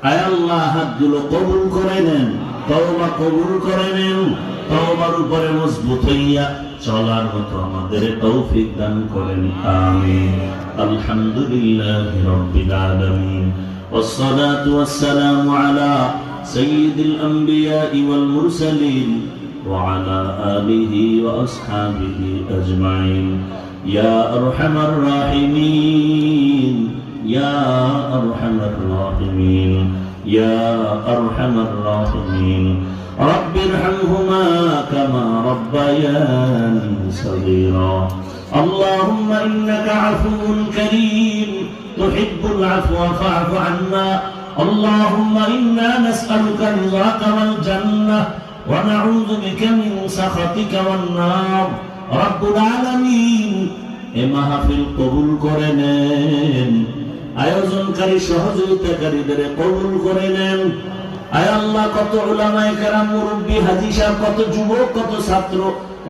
আয় আল্লাহ, হাতগুলো কবুল করে নেন, তওবা কবুল করে নেন, তওবার উপরে মজবুত হইয়া চলার মতো আমাদের তৌফিক দান করেন, আমিন। আলহামদুলিল্লাহি রাব্বিল আলামিন, والصلاة والسلام على سيد الأنبياء والمرسلين وعلى آله وأصحابه أجمعين يا أرحم الراحمين يا أرحم الراحمين يا أرحم الراحمين رب ارحمهما كما ربياني صغيرا اللهم إنك عفو كريم تحب العفو فاعف عنا اللهم إنا نسألك رضاك والجنة ونعوذ بك من سخطك والنار رب العالمين এ মাহফিল কবুল করে নেন, আয়োজনকারী সহযোগিতাকারীদের কবুল করে নেন। আয় আল্লাহ, কত উলামায়ে কেরাম, মুরব্বী, হাজী সাহেব, কত যুবক, কত ছাত্র